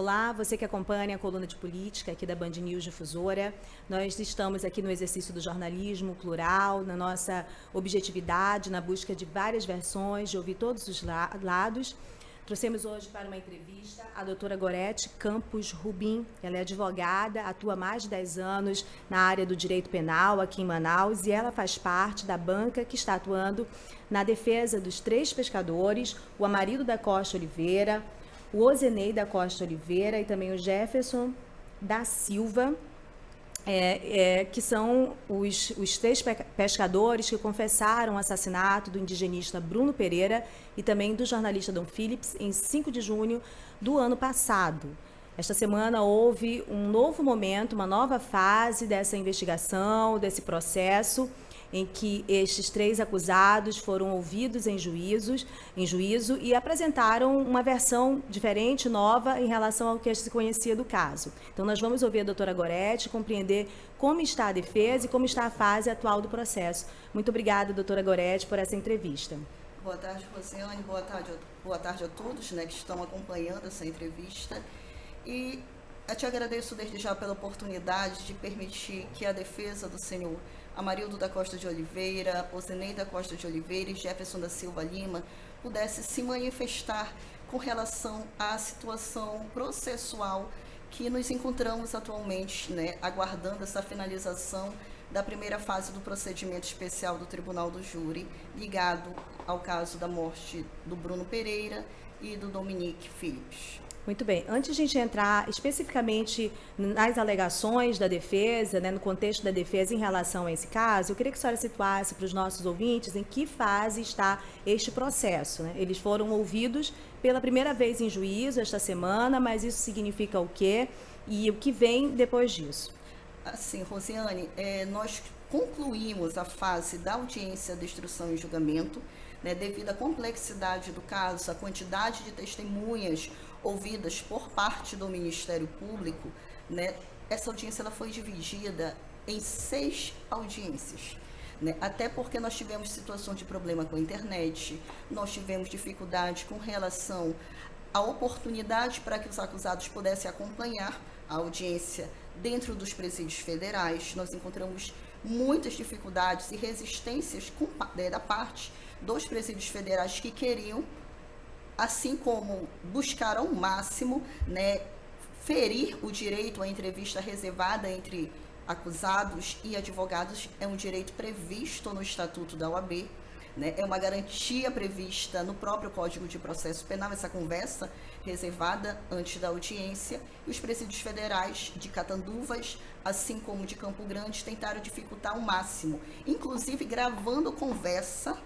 Olá, você que acompanha a coluna de política aqui da Band News Difusora. Nós estamos aqui no exercício do jornalismo plural, na nossa objetividade, na busca de várias versões, de ouvir todos os lados. Trouxemos hoje para uma entrevista a doutora Gorete Campos Rubim. Ela é advogada, atua há mais de 10 anos na área do direito penal aqui em Manaus e ela faz parte da banca que está atuando na defesa dos 3 pescadores, o Amarildo da Costa Oliveira, o Ozenei da Costa Oliveira e também o Jefferson da Silva, que são os 3 pescadores que confessaram o assassinato do indigenista Bruno Pereira e também do jornalista Dom Phillips em 5 de junho do ano passado. Esta semana houve um novo momento, uma nova fase dessa investigação, desse processo, em que estes 3 acusados foram ouvidos em juízo e apresentaram uma versão diferente, nova, em relação ao que se conhecia do caso. Então, nós vamos ouvir a doutora Gorete, compreender como está a defesa e como está a fase atual do processo. Muito obrigada, doutora Gorete, por essa entrevista. Boa tarde, Rosiane. Boa tarde a todos, que estão acompanhando essa entrevista. E eu te agradeço desde já pela oportunidade de permitir que a defesa do senhor Amarildo da Costa de Oliveira, Ozenei da Costa de Oliveira e Jefferson da Silva Lima pudesse se manifestar com relação à situação processual que nos encontramos atualmente, aguardando essa finalização da primeira fase do procedimento especial do Tribunal do Júri, ligado ao caso da morte do Bruno Pereira e do Dominique Phillips. Muito bem. Antes de a gente entrar especificamente nas alegações da defesa, no contexto da defesa em relação a esse caso, eu queria que a senhora situasse para os nossos ouvintes em que fase está este processo. Eles foram ouvidos pela primeira vez em juízo esta semana, mas isso significa o quê? E o que vem depois disso? Assim, Rosiane, nós concluímos a fase da audiência de instrução e julgamento, devido à complexidade do caso, a quantidade de testemunhas ouvidas por parte do Ministério Público, essa audiência ela foi dividida em 6 audiências. Até porque nós tivemos situação de problema com a internet, nós tivemos dificuldade com relação à oportunidade para que os acusados pudessem acompanhar a audiência dentro dos presídios federais. Nós encontramos muitas dificuldades e resistências da parte dos presídios federais que queriam, assim como buscar ao máximo, ferir o direito à entrevista reservada entre acusados e advogados. É um direito previsto no Estatuto da OAB, é uma garantia prevista no próprio Código de Processo Penal, essa conversa reservada antes da audiência. E os presídios federais de Catanduvas, assim como de Campo Grande, tentaram dificultar ao máximo, inclusive gravando conversa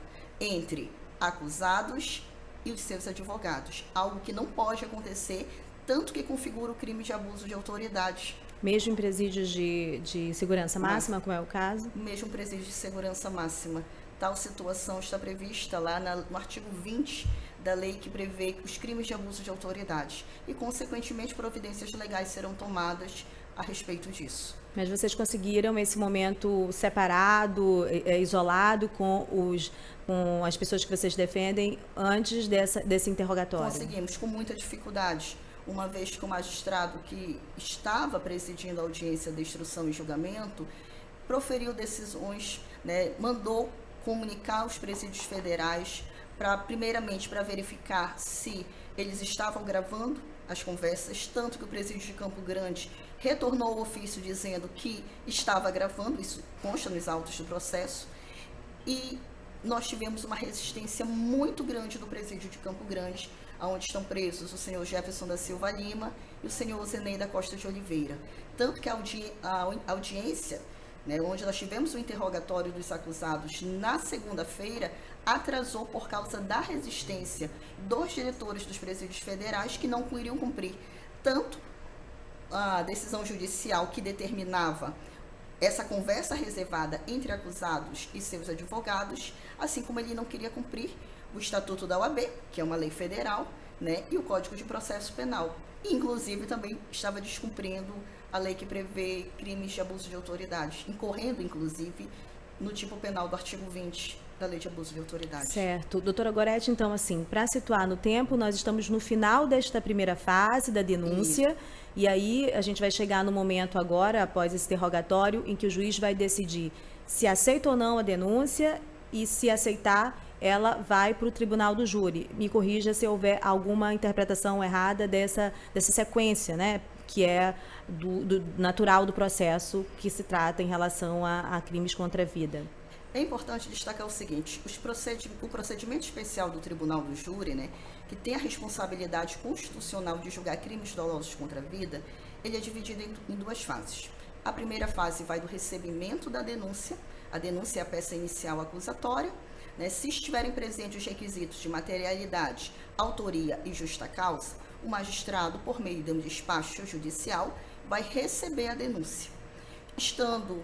entre acusados e os seus advogados, algo que não pode acontecer, tanto que configura o crime de abuso de autoridade. Mesmo em presídios de segurança máxima, como é o caso? Mesmo em presídios de segurança máxima. Tal situação está prevista lá no artigo 20 da lei que prevê os crimes de abuso de autoridade e, consequentemente, providências legais serão tomadas a respeito disso. Mas vocês conseguiram esse momento separado, isolado com as pessoas que vocês defendem antes desse interrogatório? Conseguimos, com muita dificuldade, uma vez que o magistrado que estava presidindo a audiência de instrução e julgamento proferiu decisões, mandou comunicar aos presídios federais primeiramente para verificar se eles estavam gravando as conversas, tanto que o presídio de Campo Grande retornou o ofício dizendo que estava gravando, isso consta nos autos do processo, e nós tivemos uma resistência muito grande do presídio de Campo Grande, onde estão presos o senhor Jefferson da Silva Lima e o senhor Ozenei da Costa de Oliveira. Tanto que a audiência, onde nós tivemos o interrogatório dos acusados na segunda-feira, atrasou por causa da resistência dos diretores dos presídios federais que não iriam cumprir tanto a decisão judicial que determinava essa conversa reservada entre acusados e seus advogados, assim como ele não queria cumprir o Estatuto da OAB, que é uma lei federal, e o Código de Processo Penal. E, inclusive, também estava descumprindo a lei que prevê crimes de abuso de autoridade, incorrendo, inclusive, no tipo penal do artigo 20 da Lei de Abuso de Autoridade. Certo. Doutora Gorete, então, assim, para situar no tempo, nós estamos no final desta primeira fase da denúncia, isso. E aí a gente vai chegar no momento agora, após esse interrogatório, em que o juiz vai decidir se aceita ou não a denúncia e, se aceitar, ela vai para o tribunal do júri. Me corrija se houver alguma interpretação errada dessa sequência, né? Que é do natural do processo que se trata em relação a crimes contra a vida. É importante destacar o seguinte, o procedimento especial do Tribunal do Júri, né, que tem a responsabilidade constitucional de julgar crimes dolosos contra a vida, ele é dividido em duas fases. A primeira fase vai do recebimento da denúncia, a denúncia é a peça inicial acusatória, né, se estiverem presentes os requisitos de materialidade, autoria e justa causa, o magistrado, por meio de um despacho judicial, vai receber a denúncia. Estando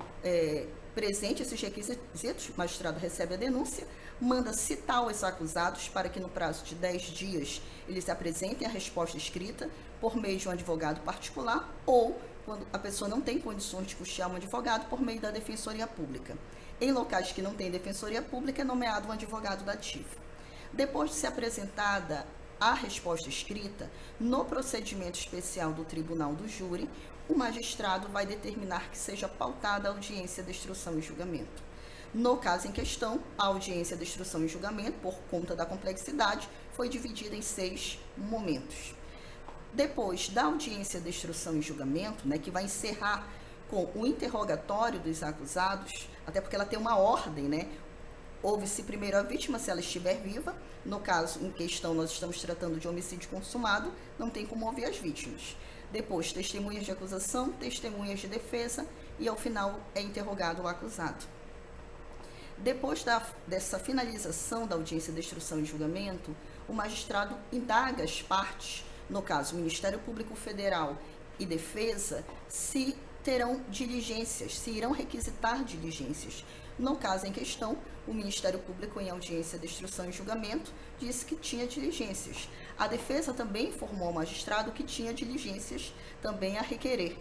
presente esses requisitos, o magistrado recebe a denúncia, manda citar os acusados para que no prazo de 10 dias eles apresentem a resposta escrita por meio de um advogado particular ou, quando a pessoa não tem condições de custear um advogado, por meio da Defensoria Pública. Em locais que não tem Defensoria Pública, é nomeado um advogado dativo. Depois de ser apresentada a resposta escrita, no procedimento especial do Tribunal do Júri, o magistrado vai determinar que seja pautada a audiência de instrução e julgamento. No caso em questão, a audiência de instrução e julgamento, por conta da complexidade, foi dividida em 6 momentos. Depois da audiência de instrução e julgamento, né, que vai encerrar com o interrogatório dos acusados, até porque ela tem uma ordem, né? Ouve-se primeiro a vítima, se ela estiver viva. No caso em questão, nós estamos tratando de homicídio consumado, não tem como ouvir as vítimas. Depois, testemunhas de acusação, testemunhas de defesa e, ao final, é interrogado o acusado. Depois dessa finalização da audiência de instrução e julgamento, o magistrado indaga as partes, no caso, o Ministério Público Federal e Defesa, se terão diligências, se irão requisitar diligências. No caso em questão, o Ministério Público, em audiência de instrução e julgamento, disse que tinha diligências. A defesa também informou ao magistrado que tinha diligências também a requerer.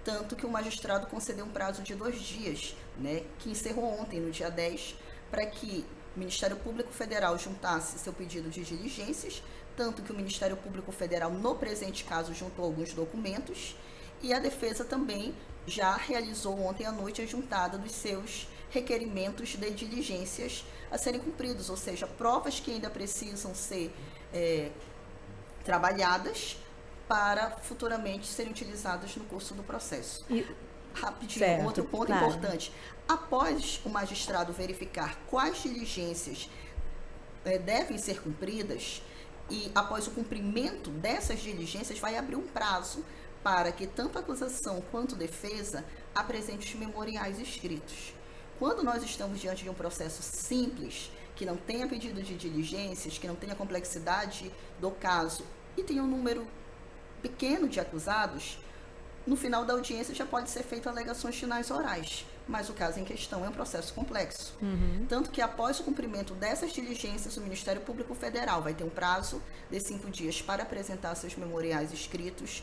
Tanto que o magistrado concedeu um prazo de 2 dias, né, que encerrou ontem, no dia 10, para que o Ministério Público Federal juntasse seu pedido de diligências, tanto que o Ministério Público Federal, no presente caso, juntou alguns documentos, e a defesa também já realizou ontem à noite a juntada dos seus requerimentos de diligências a serem cumpridos, ou seja, provas que ainda precisam ser trabalhadas para futuramente serem utilizadas no curso do processo. Rapidinho, certo, outro ponto claro. Importante. Após o magistrado verificar quais diligências devem ser cumpridas, e após o cumprimento dessas diligências, vai abrir um prazo para que tanto a acusação quanto a defesa apresente os memoriais escritos. Quando nós estamos diante de um processo simples, que não tenha pedido de diligências, que não tenha complexidade do caso e tenha um número pequeno de acusados, no final da audiência já pode ser feito alegações finais orais, mas o caso em questão é um processo complexo. Tanto que após o cumprimento dessas diligências, o Ministério Público Federal vai ter um prazo de 5 dias para apresentar seus memoriais escritos.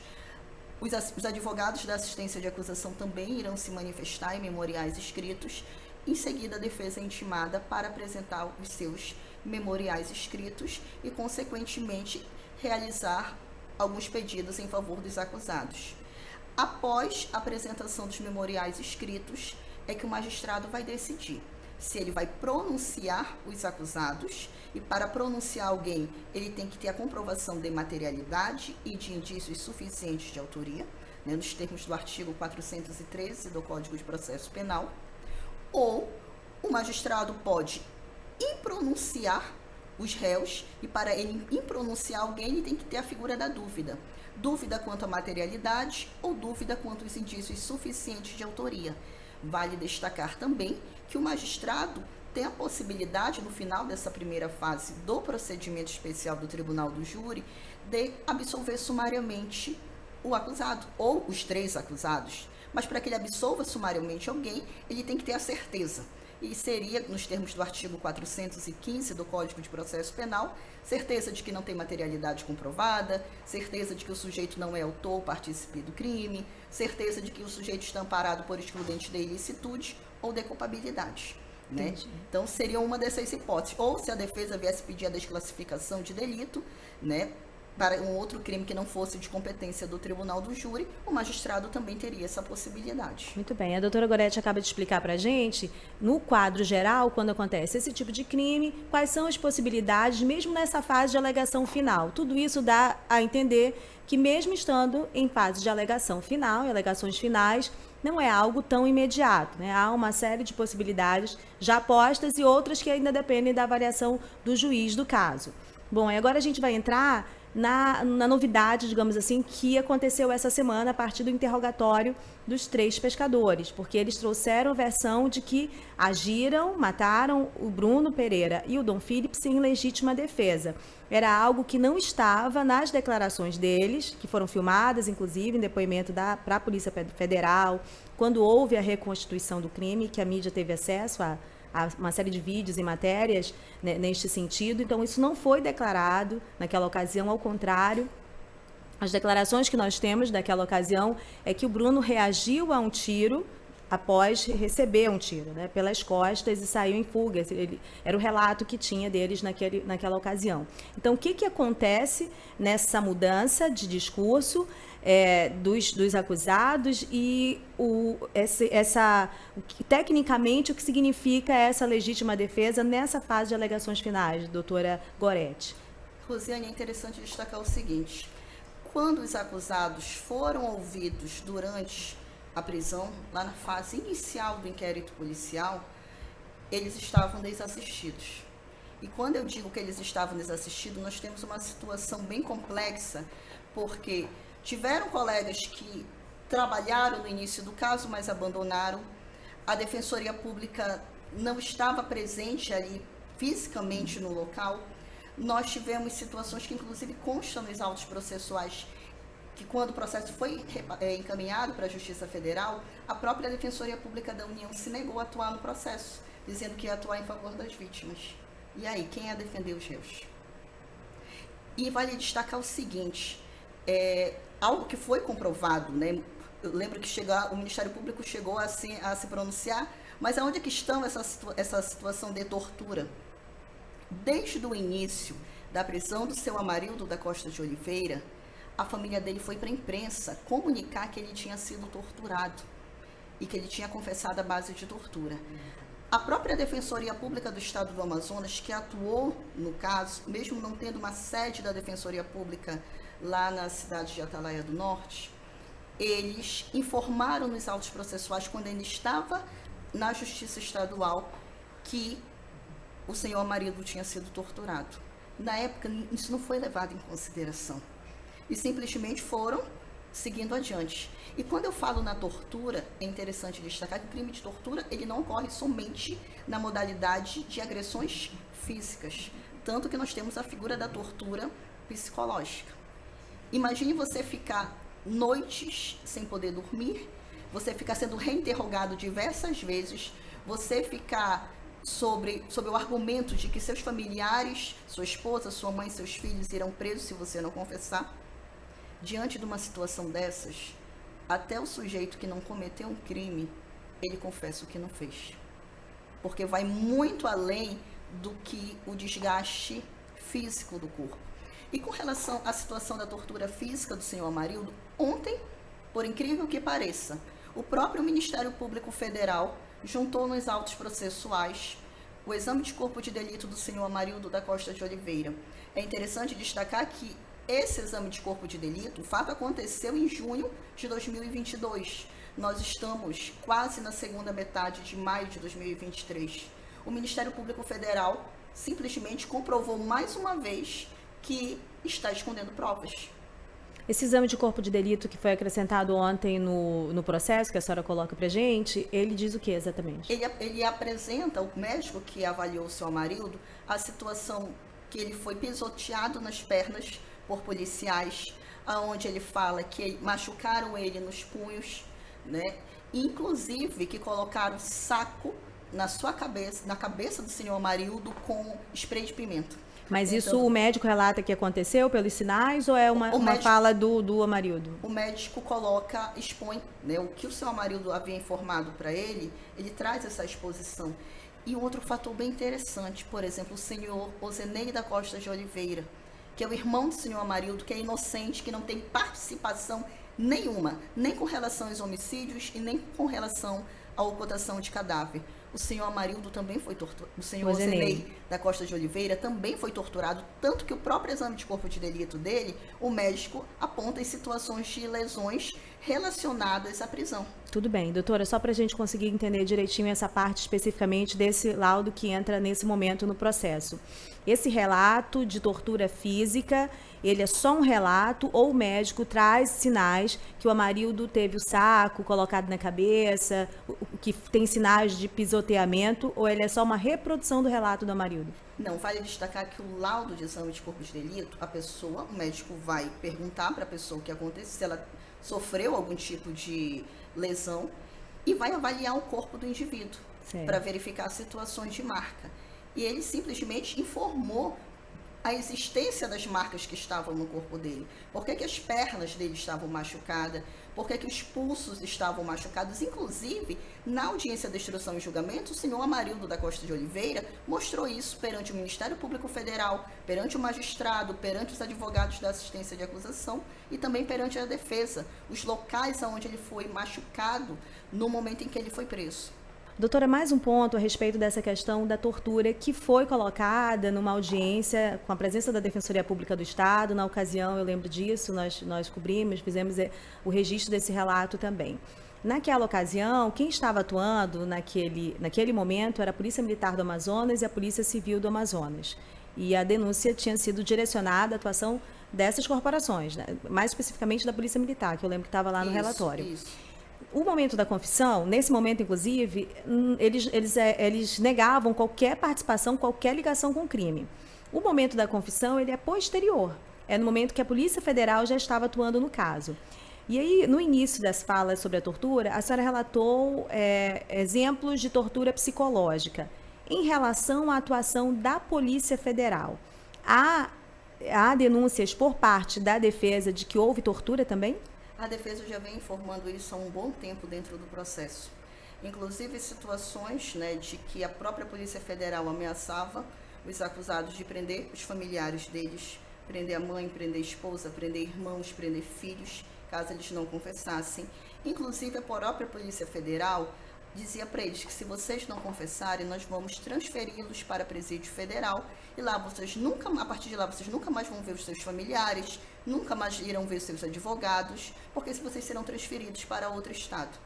Os advogados da assistência de acusação também irão se manifestar em memoriais escritos. Em seguida, a defesa é intimada para apresentar os seus memoriais escritos e, consequentemente, realizar alguns pedidos em favor dos acusados. Após a apresentação dos memoriais escritos, é que o magistrado vai decidir se ele vai pronunciar os acusados, e para pronunciar alguém, ele tem que ter a comprovação de materialidade e de indícios suficientes de autoria, né, nos termos do artigo 413 do Código de Processo Penal, ou o magistrado pode impronunciar os réus, e para ele impronunciar alguém, ele tem que ter a figura da dúvida. Dúvida quanto à materialidade ou dúvida quanto aos indícios suficientes de autoria. Vale destacar também que o magistrado tem a possibilidade, no final dessa primeira fase do procedimento especial do Tribunal do Júri, de absolver sumariamente o acusado, ou os 3 acusados. Mas para que ele absolva sumariamente alguém, ele tem que ter a certeza. E seria, nos termos do artigo 415 do Código de Processo Penal, certeza de que não tem materialidade comprovada, certeza de que o sujeito não é autor ou partícipe do crime, certeza de que o sujeito está amparado por excludente de ilicitude ou de culpabilidade. né? Então, seria uma dessas hipóteses. Ou se a defesa viesse pedir a desclassificação de delito, né, para um outro crime que não fosse de competência do tribunal do júri, o magistrado também teria essa possibilidade. Muito bem. A doutora Gorete acaba de explicar para a gente, no quadro geral, quando acontece esse tipo de crime, quais são as possibilidades, mesmo nessa fase de alegação final. Tudo isso dá a entender que, mesmo estando em fase de alegação final, e alegações finais, não é algo tão imediato, né? Há uma série de possibilidades já postas e outras que ainda dependem da avaliação do juiz do caso. Bom, e agora a gente vai entrar na novidade, digamos assim, que aconteceu essa semana a partir do interrogatório dos 3 pescadores, porque eles trouxeram a versão de que agiram, mataram o Bruno Pereira e o Dom Philips em legítima defesa. Era algo que não estava nas declarações deles, que foram filmadas, inclusive, em depoimento para a Polícia Federal, quando houve a reconstituição do crime, que a mídia teve acesso a uma série de vídeos e matérias, né, neste sentido. Então, isso não foi declarado naquela ocasião, ao contrário. As declarações que nós temos daquela ocasião é que o Bruno reagiu a um tiro após receber um tiro, né, pelas costas, e saiu em fuga. Era o relato que tinha deles naquela ocasião. Então, o que acontece nessa mudança de discurso dos acusados e tecnicamente o que significa essa legítima defesa nessa fase de alegações finais, doutora Gorete? Rosiane, é interessante destacar o seguinte: quando os acusados foram ouvidos durante a prisão, lá na fase inicial do inquérito policial, eles estavam desassistidos. E quando eu digo que eles estavam desassistidos, nós temos uma situação bem complexa, porque tiveram colegas que trabalharam no início do caso, mas abandonaram. A Defensoria Pública não estava presente ali fisicamente no local. Nós tivemos situações que, inclusive, constam nos autos processuais, que quando o processo foi encaminhado para a Justiça Federal, a própria Defensoria Pública da União se negou a atuar no processo, dizendo que ia atuar em favor das vítimas. E aí, quem ia defender os réus? E vale destacar o seguinte: algo que foi comprovado, né? Eu lembro que o Ministério Público chegou a se pronunciar, mas aonde é que está essa situação de tortura? Desde o início da prisão do seu Amarildo da Costa de Oliveira, a família dele foi para a imprensa comunicar que ele tinha sido torturado e que ele tinha confessado a base de tortura. A própria Defensoria Pública do Estado do Amazonas, que atuou no caso, mesmo não tendo uma sede da Defensoria Pública lá na cidade de Atalaia do Norte, eles informaram nos autos processuais, quando ele estava na Justiça Estadual, que o senhor Amarildo tinha sido torturado. Na época, isso não foi levado em consideração. E simplesmente foram seguindo adiante. E quando eu falo na tortura, é interessante destacar que o crime de tortura, ele não ocorre somente na modalidade de agressões físicas. Tanto que nós temos a figura da tortura psicológica. Imagine você ficar noites sem poder dormir, você ficar sendo reinterrogado diversas vezes, você ficar sobre o argumento de que seus familiares, sua esposa, sua mãe, seus filhos irão presos se você não confessar. Diante de uma situação dessas, até o sujeito que não cometeu um crime, ele confessa o que não fez. Porque vai muito além do que o desgaste físico do corpo. E com relação à situação da tortura física do senhor Amarildo, ontem, por incrível que pareça, o próprio Ministério Público Federal juntou nos autos processuais o exame de corpo de delito do senhor Amarildo da Costa de Oliveira. É interessante destacar que esse exame de corpo de delito, o fato aconteceu em junho de 2022. Nós estamos quase na segunda metade de maio de 2023. O Ministério Público Federal simplesmente comprovou mais uma vez que está escondendo provas. Esse exame de corpo de delito que foi acrescentado ontem no processo, que a senhora coloca pra gente, ele diz o que exatamente? Ele apresenta, o médico que avaliou o seu Amarildo, a situação que ele foi pisoteado nas pernas por policiais, aonde ele fala que machucaram ele nos punhos, né? Inclusive que colocaram saco na sua cabeça, na cabeça do senhor Amarildo, com spray de pimenta. Mas então, isso o médico relata que aconteceu pelos sinais ou é uma fala do Amarildo? O médico expõe, né, o que o seu Amarildo havia informado para ele, ele traz essa exposição. E outro fator bem interessante, por exemplo, o senhor Ozenei da Costa de Oliveira, que é o irmão do senhor Amarildo, que é inocente, que não tem participação nenhuma, nem com relação aos homicídios e nem com relação à ocultação de cadáver. O senhor Amarildo também foi torturado, o senhor Ozenei da Costa de Oliveira também foi torturado, tanto que o próprio exame de corpo de delito dele, o médico aponta em situações de lesões relacionadas à prisão. Tudo bem, doutora, só para a gente conseguir entender direitinho essa parte especificamente desse laudo que entra nesse momento no processo. Esse relato de tortura física, ele é só um relato ou o médico traz sinais que o Amarildo teve o saco colocado na cabeça, que tem sinais de pisoteamento, ou ele é só uma reprodução do relato do Amarildo? Não, vale destacar que o laudo de exame de corpo de delito, o médico vai perguntar para a pessoa o que aconteceu, se ela sofreu algum tipo de lesão e vai avaliar o corpo do indivíduo para verificar situações de marca. E ele simplesmente informou a existência das marcas que estavam no corpo dele. Por que as pernas dele estavam machucadas? Por que os pulsos estavam machucados? Inclusive, na audiência de instrução e julgamento, o senhor Amarildo da Costa de Oliveira mostrou isso perante o Ministério Público Federal, perante o magistrado, perante os advogados da assistência de acusação e também perante a defesa, os locais onde ele foi machucado no momento em que ele foi preso. Doutora, mais um ponto a respeito dessa questão da tortura que foi colocada numa audiência com a presença da Defensoria Pública do Estado. Na ocasião, eu lembro disso, nós cobrimos, fizemos o registro desse relato também. Naquela ocasião, quem estava atuando naquele momento era a Polícia Militar do Amazonas e a Polícia Civil do Amazonas. E a denúncia tinha sido direcionada à atuação dessas corporações, né? Mais especificamente da Polícia Militar, que eu lembro que estava lá no relatório. Isso. O momento da confissão, nesse momento, inclusive, eles negavam qualquer participação, qualquer ligação com o crime. O momento da confissão, ele é posterior. É no momento que a Polícia Federal já estava atuando no caso. E aí, no início das falas sobre a tortura, a senhora relatou exemplos de tortura psicológica. Em relação à atuação da Polícia Federal, há denúncias por parte da defesa de que houve tortura também? A defesa já vem informando isso há um bom tempo dentro do processo. Inclusive situações, né, de que a própria Polícia Federal ameaçava os acusados de prender os familiares deles, prender a mãe, prender a esposa, prender irmãos, prender filhos, caso eles não confessassem. Inclusive a própria Polícia Federal dizia para eles que se vocês não confessarem, nós vamos transferi-los para presídio federal e lá a partir de lá vocês nunca mais vão ver os seus familiares, nunca mais irão ver os seus advogados, porque vocês serão transferidos para outro estado.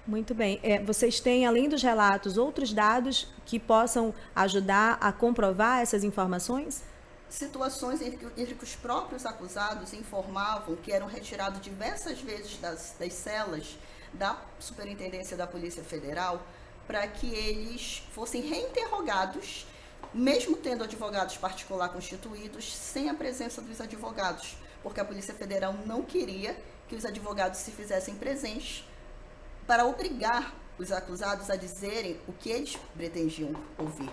Muito bem. Vocês têm, além dos relatos, outros dados que possam ajudar a comprovar essas informações? Situações entre que os próprios acusados informavam que eram retirados diversas vezes das celas da Superintendência da Polícia Federal para que eles fossem reinterrogados, mesmo tendo advogados particulares constituídos, sem a presença dos advogados, porque a Polícia Federal não queria que os advogados se fizessem presentes para obrigar os acusados a dizerem o que eles pretendiam ouvir.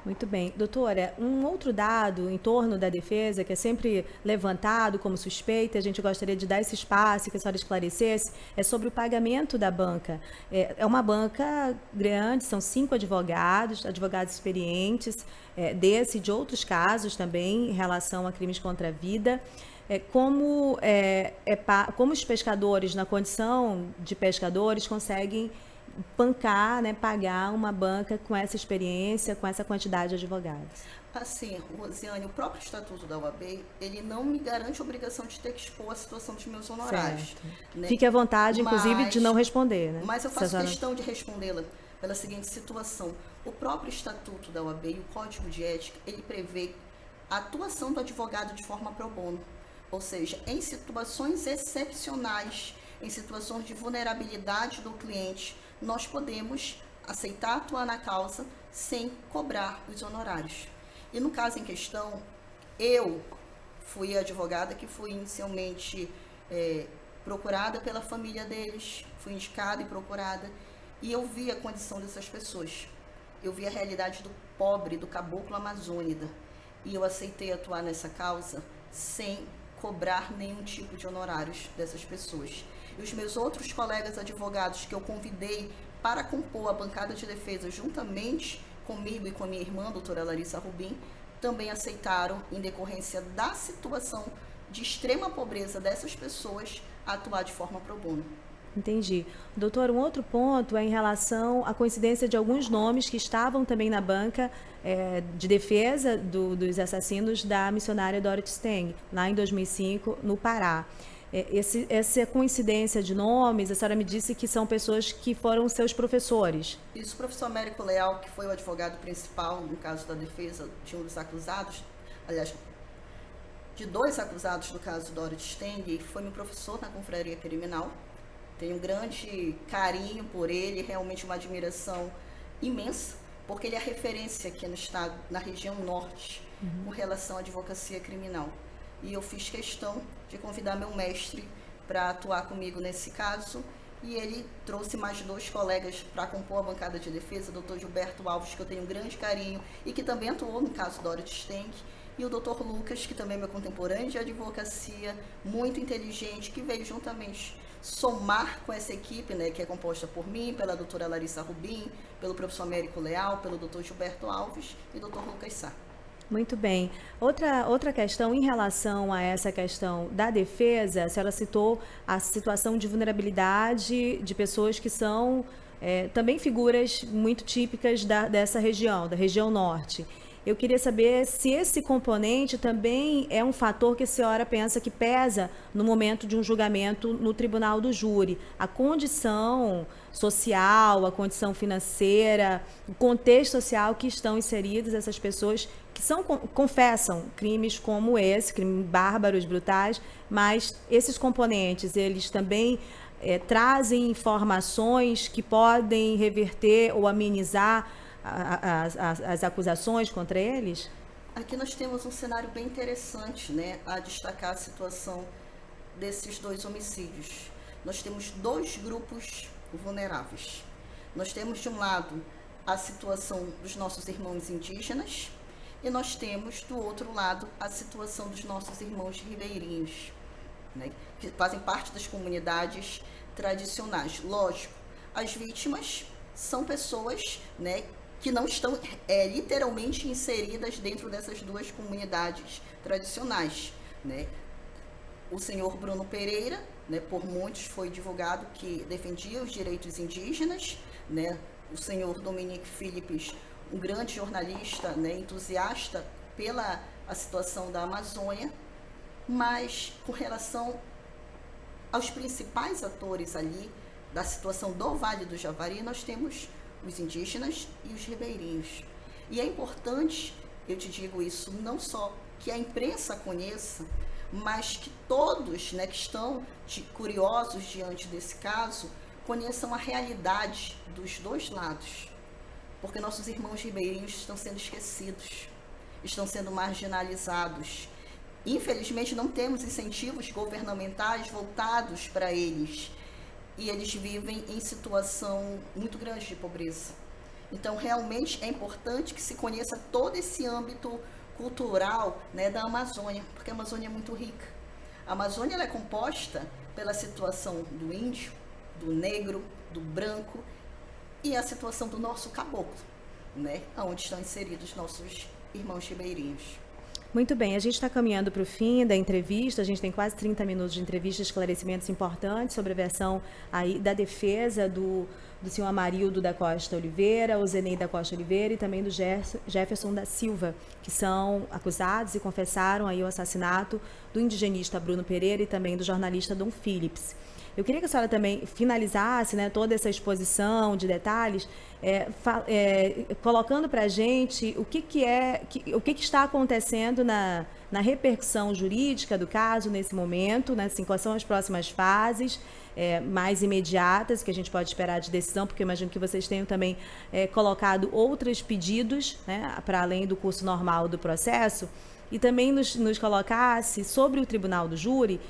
Muito bem. Doutora, um outro dado em torno da defesa, que é sempre levantado como suspeita, a gente gostaria de dar esse espaço, que a senhora esclarecesse, é sobre o pagamento da banca. É uma banca grande, são 5 advogados experientes, desse e de outros casos também, em relação a crimes contra a vida. Como os pescadores, na condição de pescadores, conseguem bancar, né, pagar uma banca com essa experiência, com essa quantidade de advogados? Assim, Rosiane, o próprio Estatuto da OAB, ele não me garante a obrigação de ter que expor a situação dos meus honorários. Né? Fique à vontade, inclusive, de não responder. Né? Mas eu faço questão de respondê-la pela seguinte situação. O próprio Estatuto da OAB e o Código de Ética, ele prevê a atuação do advogado de forma pro bono. Ou seja, em situações excepcionais, em situações de vulnerabilidade do cliente, nós podemos aceitar atuar na causa sem cobrar os honorários. E no caso em questão, eu fui a advogada que fui inicialmente procurada pela família deles, fui indicada e procurada, e eu vi a condição dessas pessoas. Eu vi a realidade do pobre, do caboclo amazônida, e eu aceitei atuar nessa causa sem cobrar nenhum tipo de honorários dessas pessoas. E os meus outros colegas advogados que eu convidei para compor a bancada de defesa juntamente comigo e com a minha irmã, a doutora Larissa Rubim, também aceitaram, em decorrência da situação de extrema pobreza dessas pessoas, atuar de forma pro bono. Entendi. Doutor, um outro ponto é em relação à coincidência de alguns nomes que estavam também na banca de defesa dos assassinos da missionária Dorothy Stang, lá em 2005, no Pará. Essa coincidência de nomes, a senhora me disse que são pessoas que foram seus professores. Isso, o professor Américo Leal, que foi o advogado principal no caso da defesa de um dos acusados, aliás, de 2 acusados do caso Dorothy Stang, foi meu professor na confraria criminal. Tenho um grande carinho por ele, realmente uma admiração imensa, porque ele é a referência aqui no estado, na região norte, com relação à advocacia criminal. E eu fiz questão de convidar meu mestre para atuar comigo nesse caso, e ele trouxe mais 2 colegas para compor a bancada de defesa, o doutor Gilberto Alves, que eu tenho um grande carinho, e que também atuou no caso Dorothy Stang, e o doutor Lucas, que também é meu contemporâneo de advocacia, muito inteligente, que veio juntamente somar com essa equipe, né, que é composta por mim, pela doutora Larissa Rubim, pelo professor Américo Leal, pelo doutor Gilberto Alves e doutor Lucas Sá. Muito bem. Outra questão em relação a essa questão da defesa, a senhora citou a situação de vulnerabilidade de pessoas que são também figuras muito típicas dessa região, da região norte. Eu queria saber se esse componente também é um fator que a senhora pensa que pesa no momento de um julgamento no tribunal do júri. A condição social, a condição financeira, o contexto social que estão inseridas essas pessoas que confessam crimes como esse, crimes bárbaros, brutais, mas esses componentes, eles também trazem informações que podem reverter ou amenizar as acusações contra eles? Aqui nós temos um cenário bem interessante, né, a destacar a situação desses 2 homicídios. Nós temos 2 grupos vulneráveis. Nós temos, de um lado, a situação dos nossos irmãos indígenas e nós temos, do outro lado, a situação dos nossos irmãos ribeirinhos, né, que fazem parte das comunidades tradicionais. Lógico, as vítimas são pessoas, né, que não estão literalmente inseridas dentro dessas 2 comunidades tradicionais, né? O senhor Bruno Pereira, né, por muitos foi divulgado que defendia os direitos indígenas, né? O senhor Dominique Philips, um grande jornalista, né, entusiasta pela a situação da Amazônia, mas com relação aos principais atores ali da situação do Vale do Javari, nós temos os indígenas e os ribeirinhos. E é importante, eu te digo isso, não só que a imprensa conheça, mas que todos, né, que estão curiosos diante desse caso, conheçam a realidade dos 2 lados. Porque nossos irmãos ribeirinhos estão sendo esquecidos, estão sendo marginalizados. Infelizmente, não temos incentivos governamentais voltados para eles. E eles vivem em situação muito grande de pobreza. Então, realmente é importante que se conheça todo esse âmbito cultural, né, da Amazônia, porque a Amazônia é muito rica. A Amazônia ela é composta pela situação do índio, do negro, do branco e a situação do nosso caboclo, né, onde estão inseridos nossos irmãos ribeirinhos. Muito bem, a gente está caminhando para o fim da entrevista, a gente tem quase 30 minutos de entrevista, esclarecimentos importantes sobre a versão aí da defesa do senhor Amarildo da Costa Oliveira, o Zenei da Costa Oliveira e também do Jefferson da Silva, que são acusados e confessaram aí o assassinato do indigenista Bruno Pereira e também do jornalista Dom Philips. Eu queria que a senhora também finalizasse, né, toda essa exposição de detalhes, colocando para a gente o que está acontecendo na repercussão jurídica do caso nesse momento, né, assim, quais são as próximas fases mais imediatas que a gente pode esperar de decisão, porque eu imagino que vocês tenham também colocado outros pedidos, né, para além do curso normal do processo, e também nos colocasse sobre o Tribunal do Júri.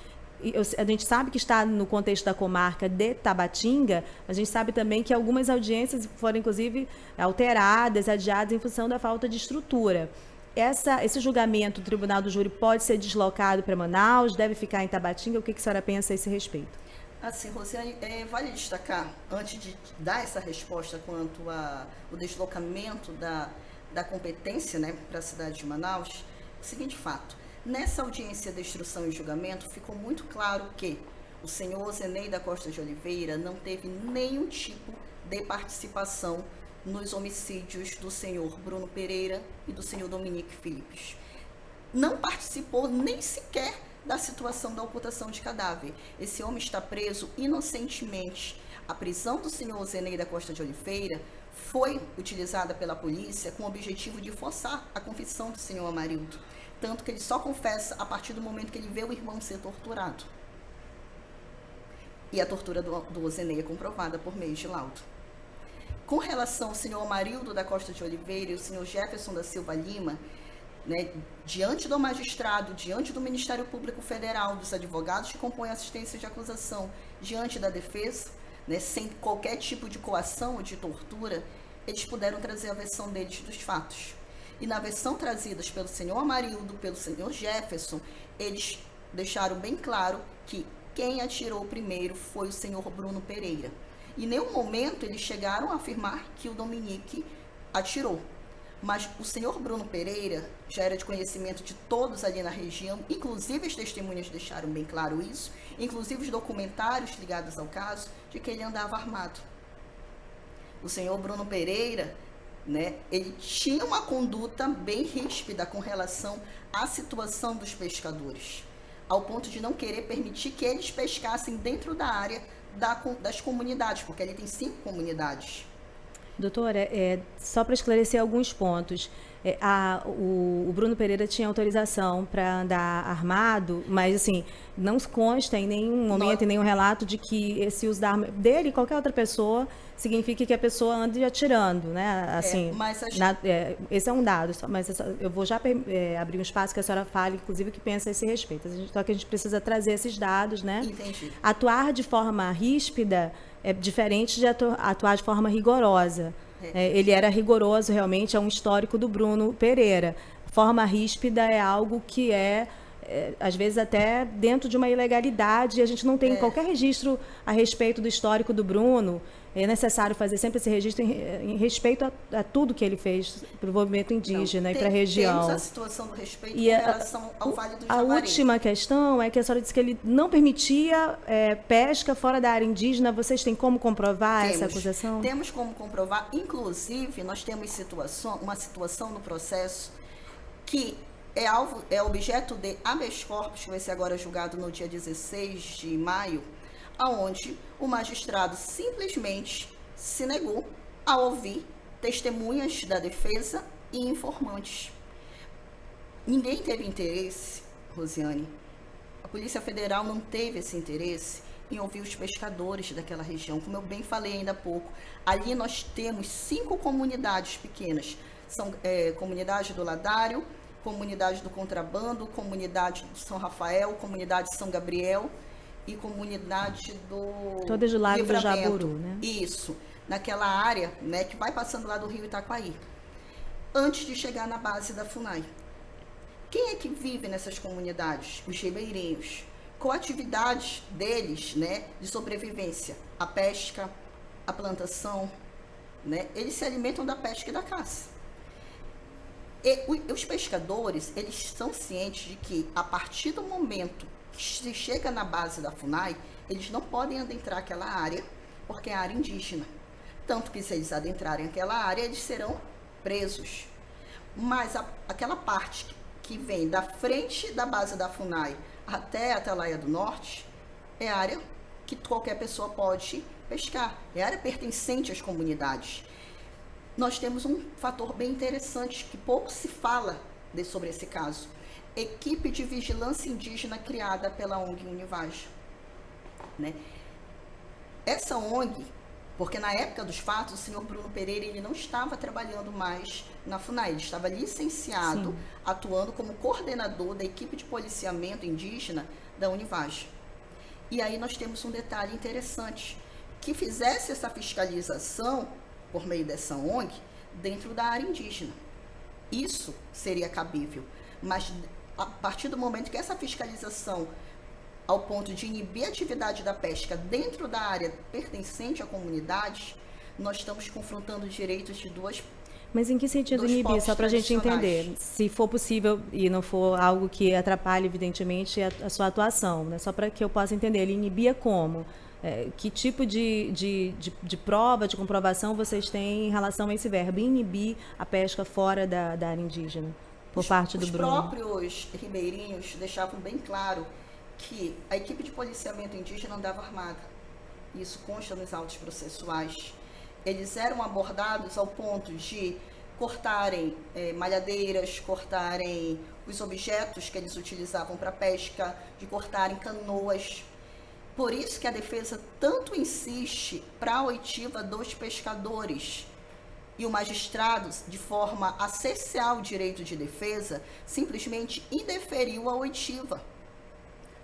A gente sabe que está no contexto da comarca de Tabatinga, mas a gente sabe também que algumas audiências foram, inclusive, alteradas, adiadas em função da falta de estrutura. Esse julgamento do Tribunal do Júri pode ser deslocado para Manaus, deve ficar em Tabatinga? O que a senhora pensa a esse respeito? Assim, Rosiane, vale destacar, antes de dar essa resposta quanto ao deslocamento da competência, né, para a cidade de Manaus, o seguinte fato: nessa audiência de instrução e julgamento, ficou muito claro que o senhor Zenei da Costa de Oliveira não teve nenhum tipo de participação nos homicídios do senhor Bruno Pereira e do senhor Dominique Philippes. Não participou nem sequer da situação da ocultação de cadáver. Esse homem está preso inocentemente. A prisão do senhor Zenei da Costa de Oliveira foi utilizada pela polícia com o objetivo de forçar a confissão do senhor Amarildo. Tanto que ele só confessa a partir do momento que ele vê o irmão ser torturado. E a tortura do Zenei é comprovada por meio de laudo. Com relação ao senhor Amarildo da Costa de Oliveira e o senhor Jefferson da Silva Lima, né, diante do magistrado, diante do Ministério Público Federal, dos advogados que compõem a assistência de acusação, diante da defesa, né, sem qualquer tipo de coação ou de tortura, eles puderam trazer a versão deles dos fatos. E na versão trazidas pelo senhor Amarildo, pelo senhor Jefferson, eles deixaram bem claro que quem atirou primeiro foi o senhor Bruno Pereira. Em nenhum momento eles chegaram a afirmar que o Dominique atirou. Mas o senhor Bruno Pereira já era de conhecimento de todos ali na região, inclusive as testemunhas deixaram bem claro isso, inclusive os documentários ligados ao caso, de que ele andava armado. O senhor Bruno Pereira, né, ele tinha uma conduta bem ríspida com relação à situação dos pescadores, ao ponto de não querer permitir que eles pescassem dentro da área das comunidades, porque ele tem 5 comunidades. Doutora, só para esclarecer alguns pontos, o Bruno Pereira tinha autorização para andar armado, mas assim, não consta em nenhum momento, em nenhum relato de que esse uso da arma dele, qualquer outra pessoa, significa que a pessoa ande atirando, né? Assim, esse é um dado, mas eu vou já abrir um espaço que a senhora fale, inclusive, o que pensa a esse respeito. Só que a gente precisa trazer esses dados, né? Entendi. Atuar de forma ríspida é diferente de atuar de forma rigorosa. Ele era rigoroso, realmente, é um histórico do Bruno Pereira. Forma ríspida é algo que às vezes até dentro de uma ilegalidade, a gente não tem qualquer registro a respeito do histórico do Bruno. É necessário fazer sempre esse registro em respeito a tudo que ele fez para o movimento indígena e para a região. Temos a situação do respeito com relação ao Vale do Javari. A última questão é que a senhora disse que ele não permitia pesca fora da área indígena. Vocês têm como comprovar essa acusação? Temos como comprovar. Inclusive, nós temos uma situação no processo que é objeto de habeas corpus, que vai ser agora julgado no dia 16 de maio, aonde o magistrado simplesmente se negou a ouvir testemunhas da defesa e informantes. Ninguém teve interesse, Rosiane, a Polícia Federal não teve esse interesse em ouvir os pescadores daquela região. Como eu bem falei ainda há pouco, ali nós temos 5 comunidades pequenas. São comunidade do Ladário, comunidade do Contrabando, comunidade do São Rafael, comunidade de São Gabriel e comunidade do todas do Lago do Jaburu, né? Isso, naquela área, né, que vai passando lá do rio Itaquaí, antes de chegar na base da FUNAI. Quem é que vive nessas comunidades? Os ribeirinhos, com atividades deles, né, de sobrevivência, a pesca, a plantação, né, eles se alimentam da pesca e da caça. E os pescadores, eles são cientes de que, a partir do momento que se chega na base da FUNAI, eles não podem adentrar aquela área, porque é área indígena. Tanto que, se eles adentrarem aquela área, eles serão presos. Mas aquela parte que vem da frente da base da FUNAI até a Atalaia do Norte, é área que qualquer pessoa pode pescar. É área pertencente às comunidades. Nós temos um fator bem interessante, que pouco se fala sobre esse caso. Equipe de vigilância indígena criada pela ONG Univaja, né? Essa ONG, porque na época dos fatos, o senhor Bruno Pereira ele não estava trabalhando mais na FUNAI, ele estava licenciado, sim, atuando como coordenador da equipe de policiamento indígena da Univaja. E aí nós temos um detalhe interessante, que fizesse essa fiscalização por meio dessa ONG dentro da área indígena. Isso seria cabível, mas a partir do momento que essa fiscalização ao ponto de inibir a atividade da pesca dentro da área pertencente à comunidade, nós estamos confrontando direitos de Mas em que sentido dos inibir? povos Só para a gente tradicionais. entender, se for possível e não for algo que atrapalhe, evidentemente, a sua atuação, né? Só para que eu possa entender, ele inibia como? Que tipo de prova, de comprovação vocês têm em relação a esse verbo, inibir a pesca fora da área indígena, por parte do Os Bruno? próprios ribeirinhos deixavam bem claro que a equipe de policiamento indígena andava armada. Isso consta nos autos processuais. Eles eram abordados ao ponto de cortarem malhadeiras, cortarem os objetos que eles utilizavam para pesca, de cortarem canoas. Por isso que a defesa tanto insiste para a oitiva dos pescadores. E o magistrado, de forma a cercear o direito de defesa, simplesmente indeferiu a oitiva.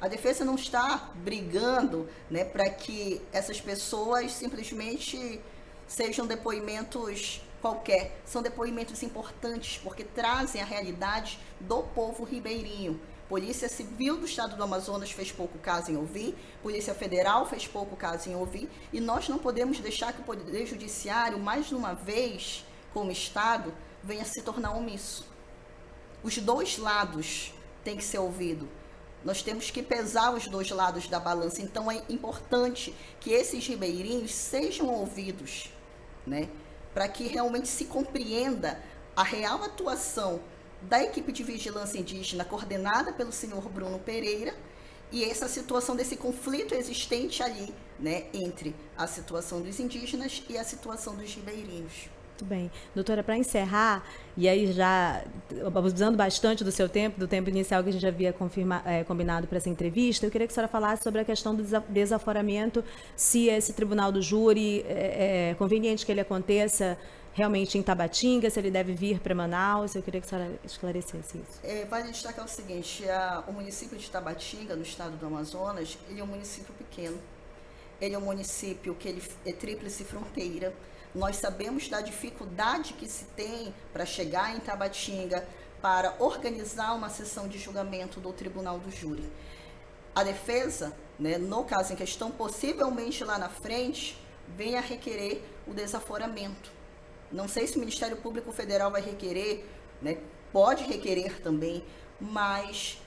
A defesa não está brigando, né, para que essas pessoas simplesmente sejam depoimentos qualquer. São depoimentos importantes, porque trazem a realidade do povo ribeirinho. Polícia Civil do Estado do Amazonas fez pouco caso em ouvir, Polícia Federal fez pouco caso em ouvir, e nós não podemos deixar que o Poder Judiciário, mais de uma vez, como Estado, venha se tornar omisso. Os dois lados têm que ser ouvidos. Nós temos que pesar os dois lados da balança. Então, é importante que esses ribeirinhos sejam ouvidos, né? Para que realmente se compreenda a real atuação da equipe de vigilância indígena coordenada pelo senhor Bruno Pereira e essa situação desse conflito existente ali, né, entre a situação dos indígenas e a situação dos ribeirinhos. Muito bem. Doutora, para encerrar, e aí já abusando bastante do seu tempo, do tempo inicial que a gente havia combinado para essa entrevista, eu queria que a senhora falasse sobre a questão do desaforamento, se esse tribunal do júri é conveniente que ele aconteça realmente em Tabatinga, se ele deve vir para Manaus. Eu queria que a senhora esclarecesse isso. Vale destacar o seguinte, o município de Tabatinga, no estado do Amazonas, ele é um município pequeno. Ele é um município que ele é tríplice fronteira. Nós sabemos da dificuldade que se tem para chegar em Tabatinga, para organizar uma sessão de julgamento do Tribunal do Júri. A defesa, né, no caso em questão, possivelmente lá na frente, venha a requerer o desaforamento. Não sei se o Ministério Público Federal vai requerer, né, pode requerer também, mas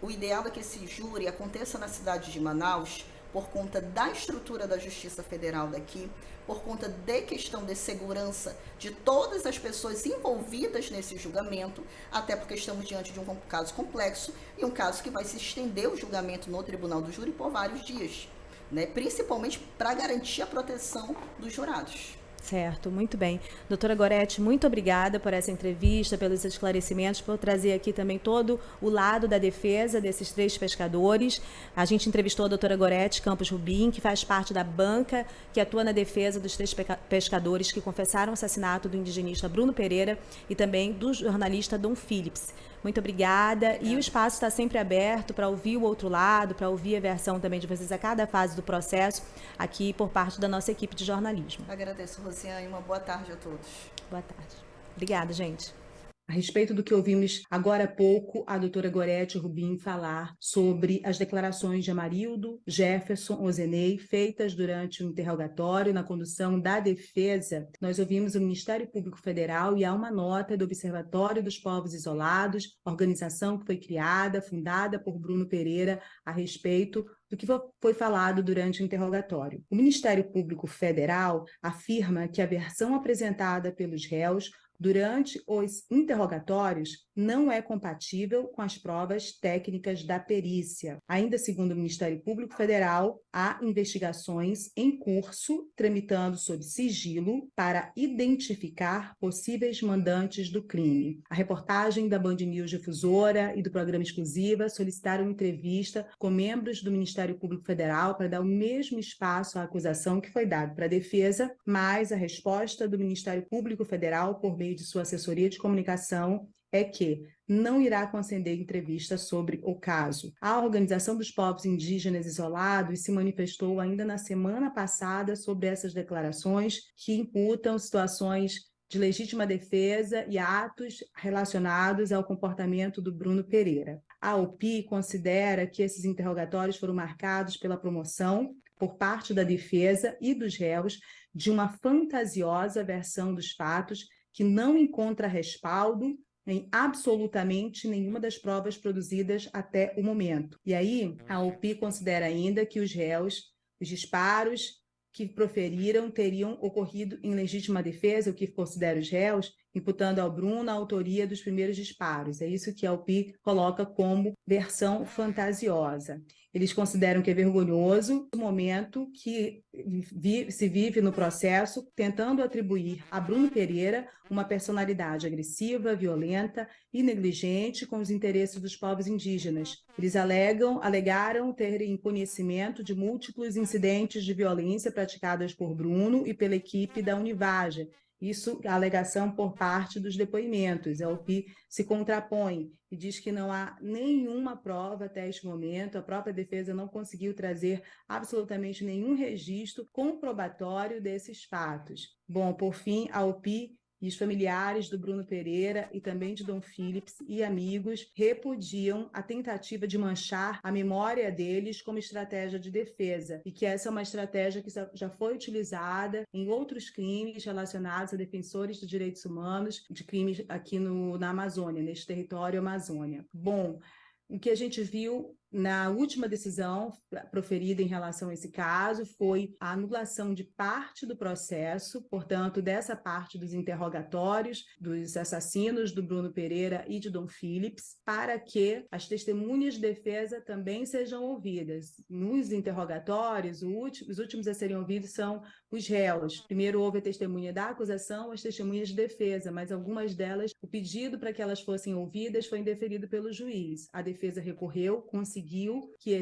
o ideal é que esse júri aconteça na cidade de Manaus, por conta da estrutura da Justiça Federal daqui, por conta de questão de segurança de todas as pessoas envolvidas nesse julgamento, até porque estamos diante de um caso complexo e um caso que vai se estender o julgamento no Tribunal do Júri por vários dias, né? Principalmente para garantir a proteção dos jurados. Certo, muito bem. Doutora Gorete, muito obrigada por essa entrevista, pelos esclarecimentos, por trazer aqui também todo o lado da defesa desses 3 pescadores. A gente entrevistou a doutora Gorete Campos Rubim, que faz parte da banca que atua na defesa dos 3 pescadores que confessaram o assassinato do indigenista Bruno Pereira e também do jornalista Dom Phillips. Muito obrigada. E o espaço está sempre aberto para ouvir o outro lado, para ouvir a versão também de vocês a cada fase do processo, aqui por parte da nossa equipe de jornalismo. Agradeço, Rosiane. Uma boa tarde a todos. Boa tarde. Obrigada, gente. A respeito do que ouvimos agora há pouco, a doutora Gorete Rubim falar sobre as declarações de Amarildo, Jefferson, Ozenei, feitas durante o interrogatório na condução da defesa. Nós ouvimos o Ministério Público Federal e há uma nota do Observatório dos Povos Isolados, organização que foi criada, fundada por Bruno Pereira, a respeito do que foi falado durante o interrogatório. O Ministério Público Federal afirma que a versão apresentada pelos réus durante os interrogatórios não é compatível com as provas técnicas da perícia. Ainda segundo o Ministério Público Federal, há investigações em curso, tramitando sob sigilo, para identificar possíveis mandantes do crime. A reportagem da Band News Difusora e do programa Exclusiva solicitaram entrevista com membros do Ministério Público Federal para dar o mesmo espaço à acusação que foi dado para a defesa, mas a resposta do Ministério Público Federal, por meio de sua assessoria de comunicação, é que não irá conceder entrevista sobre o caso. A Organização dos Povos Indígenas Isolados se manifestou ainda na semana passada sobre essas declarações que imputam situações de legítima defesa e atos relacionados ao comportamento do Bruno Pereira. A AUPI considera que esses interrogatórios foram marcados pela promoção, por parte da defesa e dos réus, de uma fantasiosa versão dos fatos que não encontra respaldo em absolutamente nenhuma das provas produzidas até o momento. E aí, a AUPI considera ainda que os réus, os disparos que proferiram teriam ocorrido em legítima defesa, o que considera os réus, imputando ao Bruno a autoria dos primeiros disparos. É isso que a AUPI coloca como versão fantasiosa. Eles consideram que é vergonhoso o momento que se vive no processo, tentando atribuir a Bruno Pereira uma personalidade agressiva, violenta e negligente com os interesses dos povos indígenas. Eles alegaram terem conhecimento de múltiplos incidentes de violência praticadas por Bruno e pela equipe da Univaja. Isso, a alegação por parte dos depoimentos. A AUPI se contrapõe e diz que não há nenhuma prova até este momento, a própria defesa não conseguiu trazer absolutamente nenhum registro comprobatório desses fatos. Bom, por fim, a AUPI e os familiares do Bruno Pereira e também de Dom Phillips e amigos repudiam a tentativa de manchar a memória deles como estratégia de defesa e que essa é uma estratégia que já foi utilizada em outros crimes relacionados a defensores de direitos humanos, de crimes aqui na Amazônia, neste território Amazônia. Bom, o que a gente viu na última decisão proferida em relação a esse caso foi a anulação de parte do processo, portanto, dessa parte dos interrogatórios dos assassinos do Bruno Pereira e de Dom Phillips, para que as testemunhas de defesa também sejam ouvidas. Nos interrogatórios, os últimos a serem ouvidos são os réus. Primeiro houve a testemunha da acusação, as testemunhas de defesa, mas algumas delas, o pedido para que elas fossem ouvidas foi indeferido pelo juiz. A defesa recorreu, conseguiu que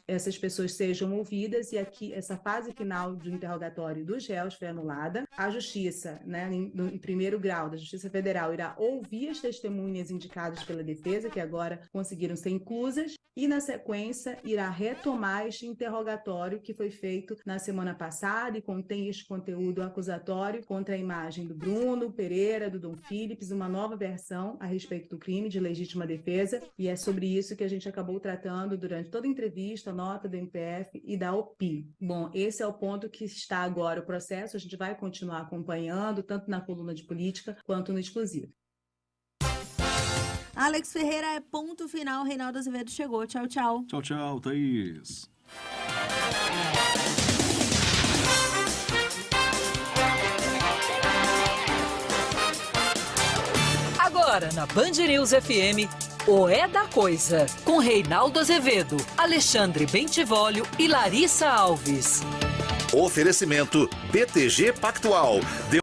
essas pessoas sejam ouvidas e aqui essa fase final do interrogatório dos réus foi anulada. A Justiça, em primeiro grau da Justiça Federal, irá ouvir as testemunhas indicadas pela defesa, que agora conseguiram ser inclusas, e na sequência irá retomar este interrogatório que foi feito na semana passada e contém este conteúdo acusatório contra a imagem do Bruno Pereira, do Dom Phillips, uma nova versão a respeito do crime de legítima defesa, e é sobre isso que a gente acabou tratando durante toda a entrevista, a nota do MPF e da AUPI. Bom, esse é o ponto que está agora o processo, a gente vai continuar acompanhando, tanto na coluna de política quanto no exclusivo. Alex Ferreira, é ponto final. Reinaldo Azevedo chegou. Tchau, tchau. Tchau, tchau, Thaís. Agora, na Band News FM, o É da Coisa, com Reinaldo Azevedo, Alexandre Bentivolio e Larissa Alves. Oferecimento BTG Pactual.